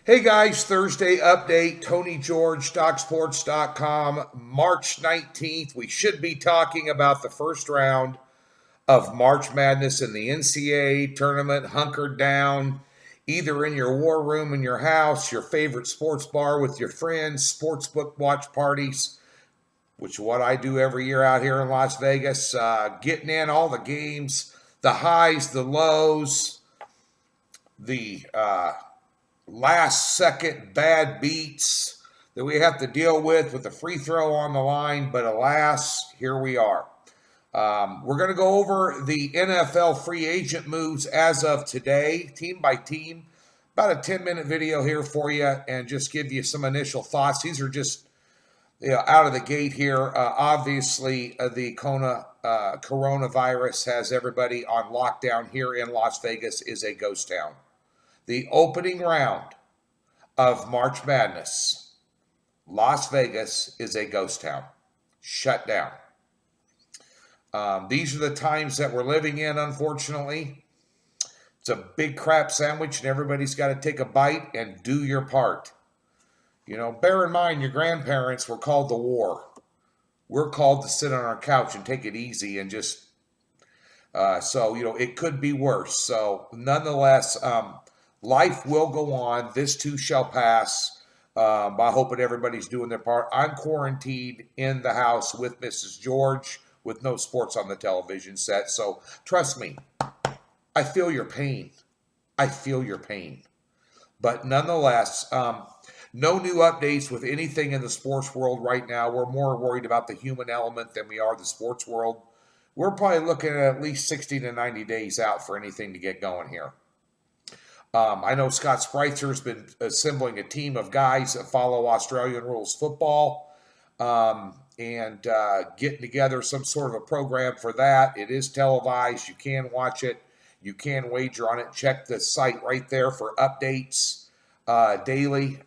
Hey guys, Thursday update, Tony George, DocSports.com, March 19th. We should be talking about the first round of March Madness in the NCAA tournament, hunkered down, either in your war room in your house, your favorite sports bar with your friends, sportsbook watch parties, which is what I do every year out here in Las Vegas, getting in all the games, the highs, the lows, the last second bad beats that we have to deal with the free throw on the line, but alas, here we are. We're going to go over the NFL free agent moves as of today, team by team. About a 10-minute video here for you and just give you some initial thoughts. These are just out of the gate here. Obviously, the coronavirus has everybody on lockdown here in Las Vegas. Is a ghost town. The opening round of March Madness, Las Vegas is a ghost town. Shut down. These are the times that we're living in, unfortunately. It's a big crap sandwich, and everybody's got to take a bite and do your part. Bear in mind, your grandparents were called to war. We're called to sit on our couch and take it easy and just, it could be worse. So, nonetheless, life will go on. This too shall pass. I hope that everybody's doing their part. I'm quarantined in the house with Mrs. George with no sports on the television set. So trust me, I feel your pain. I feel your pain. But nonetheless, no new updates with anything in the sports world right now. We're more worried about the human element than we are the sports world. We're probably looking at least 60 to 90 days out for anything to get going here. I know Scott Spreitzer has been assembling a team of guys that follow Australian rules football and getting together some sort of a program for that. It is televised. You can watch it. You can wager on it. Check the site right there for updates daily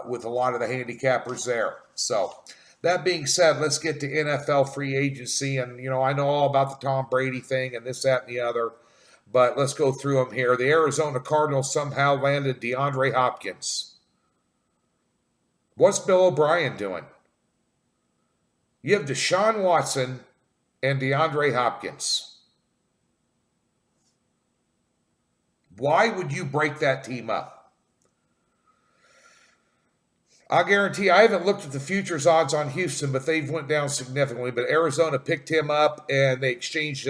with a lot of the handicappers there. So that being said, let's get to NFL free agency. And, I know all about the Tom Brady thing and this, that, and the other. But let's go through them here. The Arizona Cardinals somehow landed DeAndre Hopkins. What's Bill O'Brien doing? You have Deshaun Watson and DeAndre Hopkins. Why would you break that team up? I guarantee I haven't looked at the futures odds on Houston, but they've went down significantly. But Arizona picked him up, and they exchanged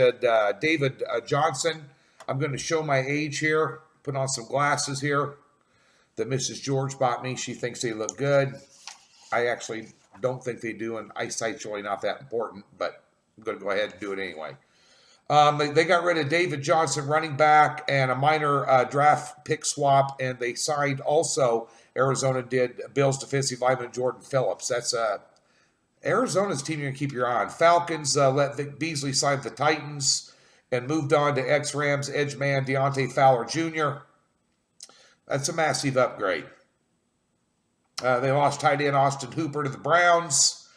David Johnson. I'm going to show my age here, put on some glasses here that Mrs. George bought me. She thinks they look good. I actually don't think they do, and eyesight's really not that important, but I'm going to go ahead and do it anyway. They got rid of David Johnson, running back, and a minor draft pick swap, and they signed also, Arizona did, Bills defensive lineman Jordan Phillips. That's Arizona's team you're going to keep your eye on. Falcons let Vic Beasley sign the Titans and moved on to ex-Rams edge man Deontay Fowler Jr. That's a massive upgrade. They lost tight end Austin Hooper to the Browns.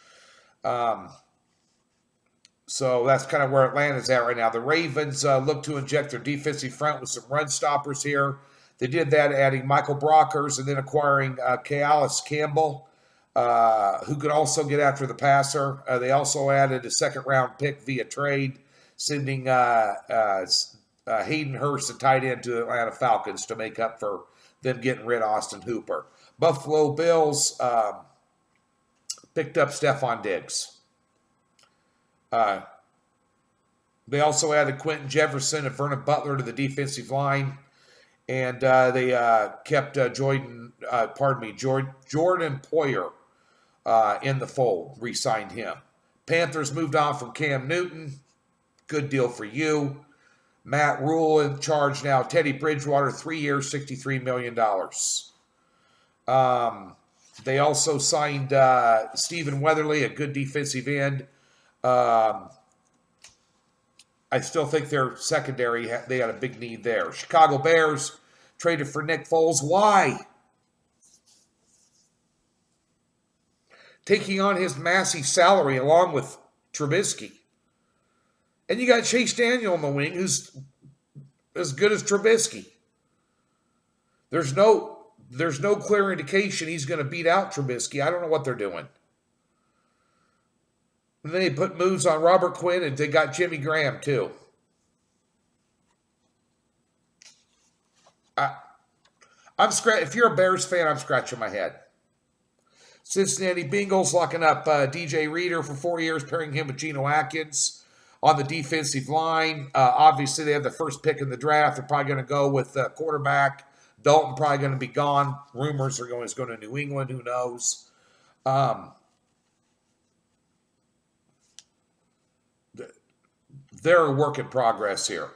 So that's kind of where Atlanta's at right now. The Ravens look to inject their defensive front with some run stoppers here. They did that adding Michael Brockers and then acquiring Kailis Campbell, who could also get after the passer. They also added a second-round pick via trade, sending Hayden Hurst, a tight end, to the Atlanta Falcons to make up for them getting rid of Austin Hooper. Buffalo Bills picked up Stephon Diggs. They also added Quentin Jefferson and Vernon Butler to the defensive line. And they kept Jordan Poyer in the fold, re-signed him. Panthers moved on from Cam Newton. Good deal for you. Matt Rule in charge now. Teddy Bridgewater, 3 years, $63 million. They also signed Stephen Weatherly, a good defensive end. I still think their secondary, they had a big need there. Chicago Bears traded for Nick Foles. Why? Taking on his massive salary along with Trubisky. And you got Chase Daniel in the wing, who's as good as Trubisky. There's no there's no clear indication he's going to beat out Trubisky. I don't know what they're doing. And then they put moves on Robert Quinn, and they got Jimmy Graham too. If you're a Bears fan, I'm scratching my head. Cincinnati Bengals locking up DJ Reader for 4 years, pairing him with Geno Atkins on the defensive line. Obviously, they have the first pick in the draft. They're probably going to go with quarterback. Dalton probably going to be gone. Rumors are he's going to New England. Who knows? They're a work in progress here.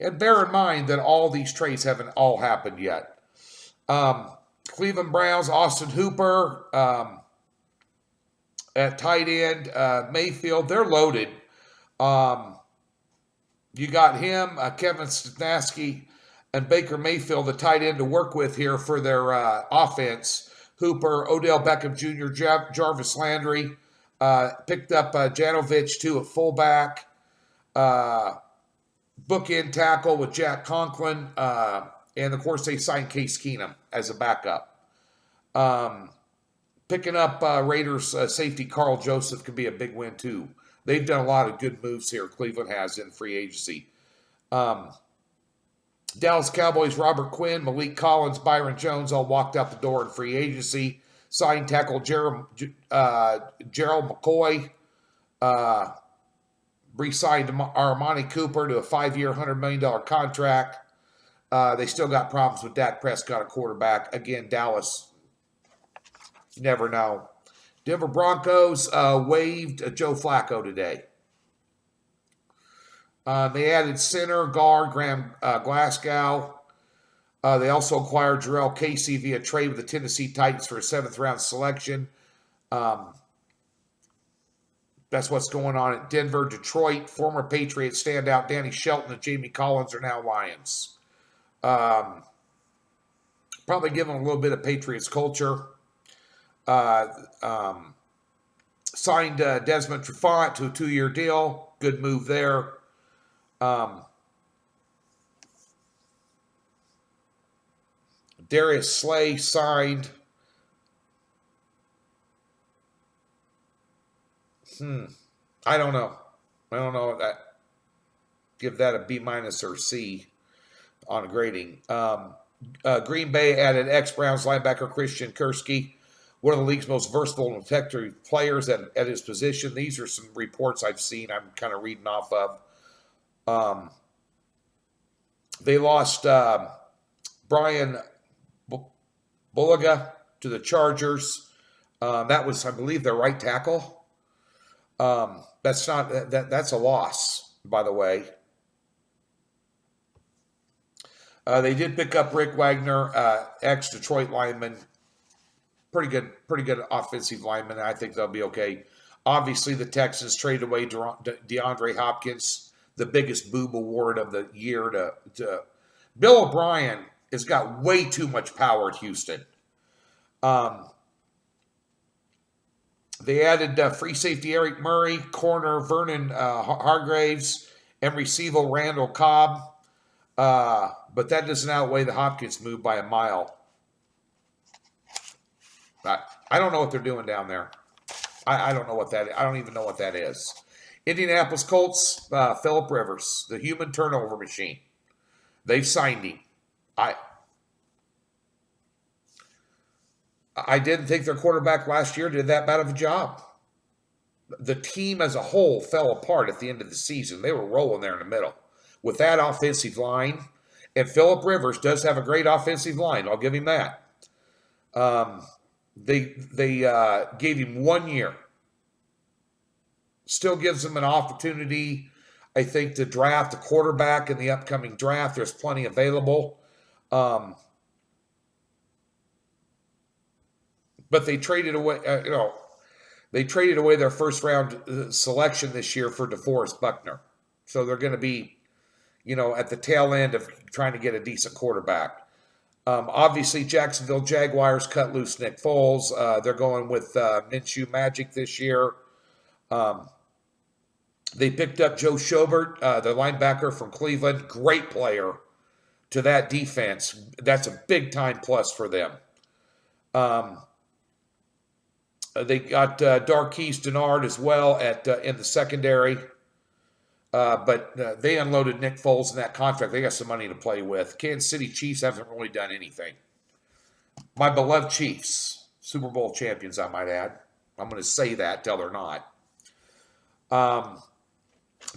And bear in mind that all these trades haven't all happened yet. Cleveland Browns, Austin Hooper at tight end. Mayfield, they're loaded. You got him, Kevin Stefanski, and Baker Mayfield, the tight end to work with here for their offense. Hooper, Odell Beckham Jr., Jarvis Landry, picked up Janovich too at fullback. Bookend tackle with Jack Conklin. And, of course, they signed Case Keenum as a backup. Picking up Raiders safety Carl Joseph could be a big win, too. They've done a lot of good moves here, Cleveland has, in free agency. Dallas Cowboys, Robert Quinn, Malik Collins, Byron Jones all walked out the door in free agency. Signed tackle Gerald McCoy. Re-signed Armani Cooper to a 5-year, $100 million contract. They still got problems with Dak Prescott at quarterback. Again, Dallas, you never know. Denver Broncos waived Joe Flacco today. They added center guard Graham Glasgow. They also acquired Jarrell Casey via trade with the Tennessee Titans for a 7th-round selection. That's what's going on at Denver. Detroit, former Patriots standout Danny Shelton and Jamie Collins are now Lions. Probably give them a little bit of Patriots culture. Signed Desmond Trufant to a 2-year deal. Good move there. Darius Slay signed. I don't know. Give that a B- or C on a grading. Green Bay added ex-Browns linebacker Christian Kursky, one of the league's most versatile and effective players at his position. These are some reports I've seen. I'm kind of reading off of. They lost Brian Bulaga to the Chargers. That was, I believe, their right tackle. That's a loss, by the way. They did pick up Rick Wagner, ex-Detroit lineman. Pretty good offensive lineman. I think they'll be okay. Obviously, the Texans traded away DeAndre Hopkins, the biggest boob award of the year to Bill O'Brien has got way too much power at Houston. They added free safety Eric Murray, corner Vernon Hargraves, and receiver Randall Cobb. But that doesn't outweigh the Hopkins move by a mile. I don't know what they're doing down there. I don't know what that is. I don't even know what that is. Indianapolis Colts, Phillip Rivers, the human turnover machine. They've signed him. I didn't think their quarterback last year did that bad of a job. The team as a whole fell apart at the end of the season. They were rolling there in the middle. With that offensive line, and Phillip Rivers does have a great offensive line. I'll give him that. They gave him 1 year. Still gives him an opportunity, I think, to draft a quarterback in the upcoming draft. There's plenty available. But they traded away, they traded away their first round selection this year for DeForest Buckner. So they're going to be, at the tail end of trying to get a decent quarterback. Obviously, Jacksonville Jaguars cut loose Nick Foles. They're going with Minshew Magic this year. They picked up Joe Schobert, the linebacker from Cleveland. Great player. to that defense. That's a big time plus for them. They got Darqueze Dennard as well in the secondary. But they unloaded Nick Foles in that contract. They got some money to play with. Kansas City Chiefs haven't really done anything. My beloved Chiefs, Super Bowl champions, I might add. I'm going to say that till they're not.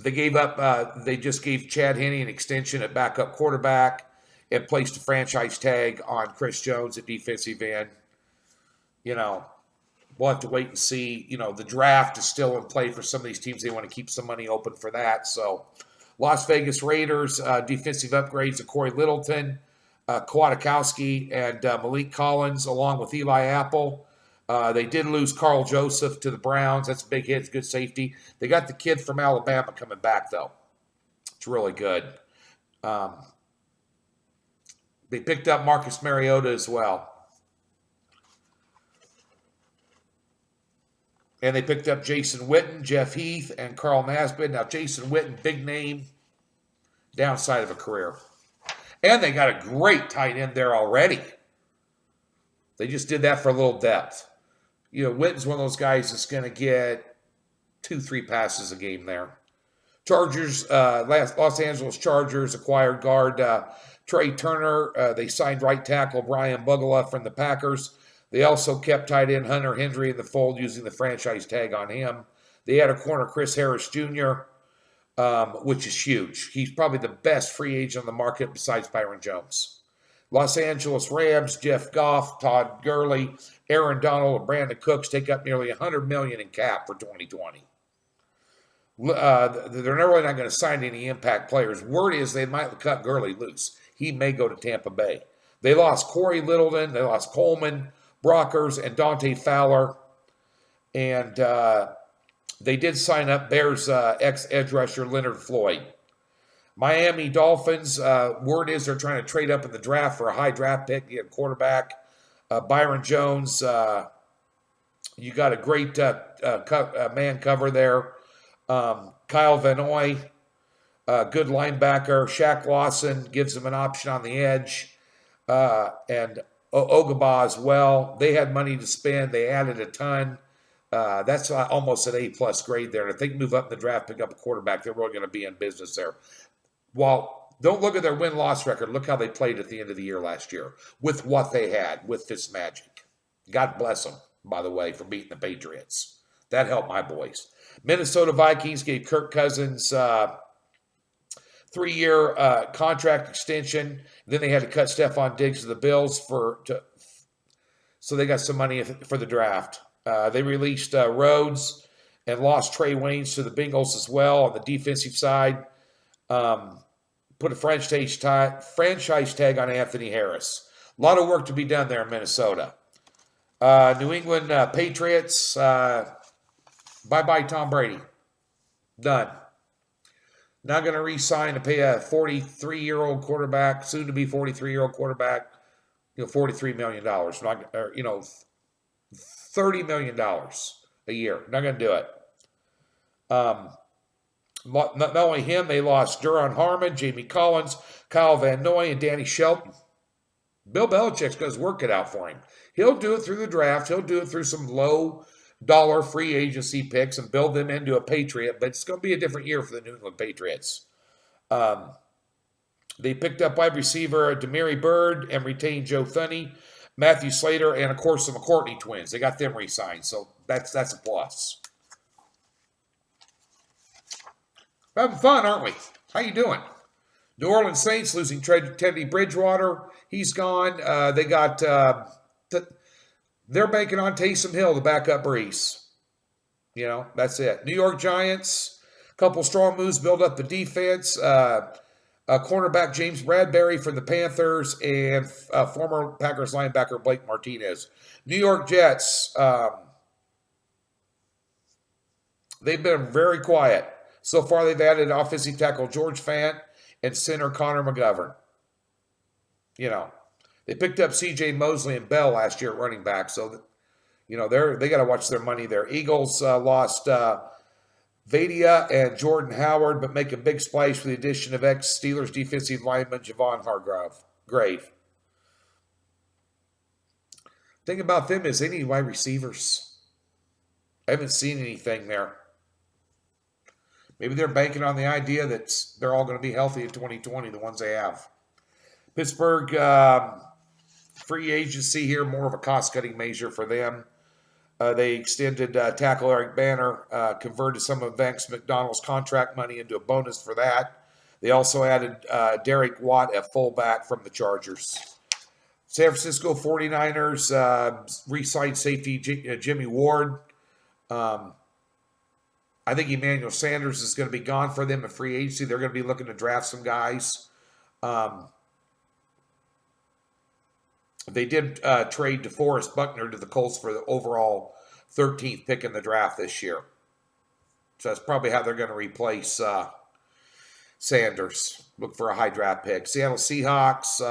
They just gave Chad Henne an extension at backup quarterback and placed a franchise tag on Chris Jones at defensive end. We'll have to wait and see. The draft is still in play for some of these teams. They want to keep some money open for that. So, Las Vegas Raiders, defensive upgrades of Corey Littleton, Kwiatkowski, and Malik Collins, along with Eli Apple. They did lose Carl Joseph to the Browns. That's a big hit. It's good safety. They got the kid from Alabama coming back, though. It's really good. They picked up Marcus Mariota as well. And they picked up Jason Witten, Jeff Heath, and Carl Nassib. Now, Jason Witten, big name, downside of a career. And they got a great tight end there already. They just did that for a little depth. Witten's one of those guys that's going to get 2-3 passes a game there. Chargers, Los Angeles Chargers acquired guard Trey Turner. They signed right tackle Brian Bugala from the Packers. They also kept tight end Hunter Henry in the fold using the franchise tag on him. They had a corner Chris Harris Jr., which is huge. He's probably the best free agent on the market besides Byron Jones. Los Angeles Rams, Jeff Goff, Todd Gurley, Aaron Donald, and Brandon Cooks take up nearly $100 million in cap for 2020. They're really not going to sign any impact players. Word is they might cut Gurley loose. He may go to Tampa Bay. They lost Corey Littleton. They lost Coleman, Brockers, and Dante Fowler. And they did sign up Bears ex-edge rusher Leonard Floyd. Miami Dolphins, word is they're trying to trade up in the draft for a high draft pick, get a quarterback. Byron Jones, you got a great man cover there. Kyle Van Noy, good linebacker. Shaq Lawson gives them an option on the edge. And Ogaba as well. They had money to spend. They added a ton. That's almost an A-plus grade there. And if they can move up in the draft, pick up a quarterback, they're really going to be in business there. Well, don't look at their win-loss record. Look how they played at the end of the year last year with what they had, with Fitzmagic. God bless them, by the way, for beating the Patriots. That helped my boys. Minnesota Vikings gave Kirk Cousins 3-year contract extension. Then they had to cut Stephon Diggs to the Bills so they got some money for the draft. They released Rhodes and lost Trey Waynes to the Bengals as well on the defensive side. Put a franchise tag on Anthony Harris. A lot of work to be done there in Minnesota. New England Patriots, bye-bye Tom Brady. Done. Not going to re-sign to pay a 43-year-old quarterback, soon to be 43-year-old quarterback, $43 million. $30 million a year. Not going to do it. Not only him, they lost Duron Harmon, Jamie Collins, Kyle Van Noy, and Danny Shelton. Bill Belichick's going to work it out for him. He'll do it through the draft. He'll do it through some low-dollar free agency picks and build them into a Patriot, but it's going to be a different year for the New England Patriots. They picked up wide receiver Demary Bird and retained Joe Thuney, Matthew Slater, and, of course, the McCourtney twins. They got them re-signed, so that's a plus. We're having fun, aren't we? How you doing? New Orleans Saints losing Teddy Bridgewater. He's gone. They got they're banking on Taysom Hill to back up Brees. That's it. New York Giants, a couple strong moves, build up the defense. Cornerback James Bradbury from the Panthers and former Packers linebacker Blake Martinez. New York Jets, they've been very quiet. So far, they've added offensive tackle George Fant and center Connor McGovern. They picked up C.J. Mosley and Bell last year at running back, so they got to watch their money there. Eagles lost Vadia and Jordan Howard, but make a big splash with the addition of ex-Steelers defensive lineman Javon Hargrave. Thing about them is they need wide receivers. I haven't seen anything there. Maybe they're banking on the idea that they're all going to be healthy in 2020, the ones they have. Pittsburgh, free agency here, more of a cost-cutting measure for them. They extended tackle Eric Banner, converted some of Vance McDonald's contract money into a bonus for that. They also added Derek Watt at fullback from the Chargers. San Francisco 49ers re-signed safety Jimmy Ward. I think Emmanuel Sanders is going to be gone for them in free agency. They're going to be looking to draft some guys. They did trade DeForest Buckner to the Colts for the overall 13th pick in the draft this year. So that's probably how they're going to replace Sanders. Look for a high draft pick. Seattle Seahawks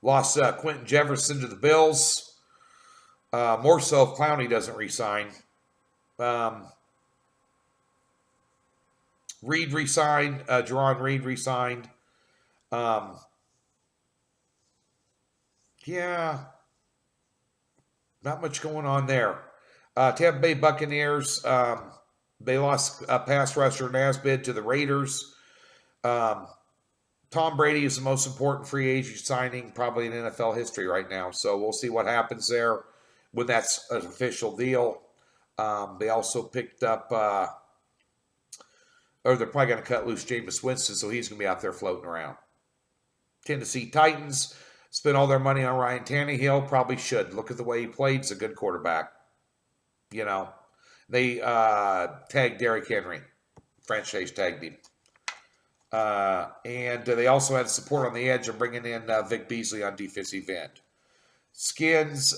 lost Quentin Jefferson to the Bills. More so if Clowney doesn't re-sign. Reed re-signed. Jerron Reed re-signed. Yeah, not much going on there. Tampa Bay Buccaneers, they lost pass rusher Nasbid to the Raiders. Tom Brady is the most important free agent signing probably in NFL history right now. So we'll see what happens there when that's an official deal. They also picked up, or they're probably going to cut loose Jameis Winston, so he's going to be out there floating around. Tennessee Titans spent all their money on Ryan Tannehill. Probably should. Look at the way he played. He's a good quarterback. You know, they tagged Derrick Henry. Franchise tagged him. And they also had support on the edge of bringing in Vic Beasley on defensive end. Skins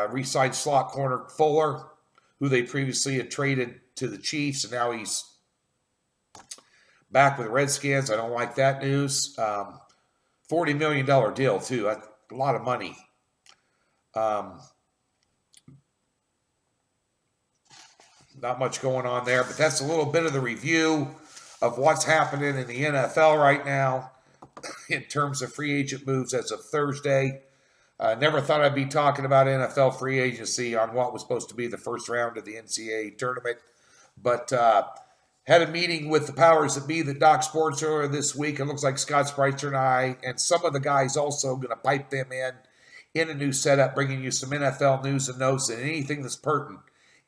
re-signed slot corner Fuller, who they previously had traded to the Chiefs, and now he's back with the Redskins. I don't like that news. $40 million deal, too. That's a lot of money. Not much going on there, but that's a little bit of the review of what's happening in the NFL right now in terms of free agent moves as of Thursday. Never thought I'd be talking about NFL free agency on what was supposed to be the first round of the NCAA tournament, but had a meeting with the powers that be that Doc Sports earlier this week. It looks like Scott Spreitzer and I and some of the guys also going to pipe them in a new setup, bringing you some NFL news and notes and anything that's pertinent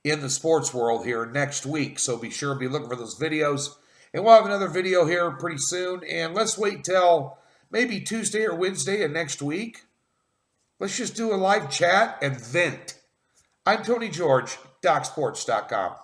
in the sports world here next week. So be sure to be looking for those videos. And we'll have another video here pretty soon. And let's wait till maybe Tuesday or Wednesday of next week. Let's just do a live chat and vent. I'm Tony George, DocSports.com.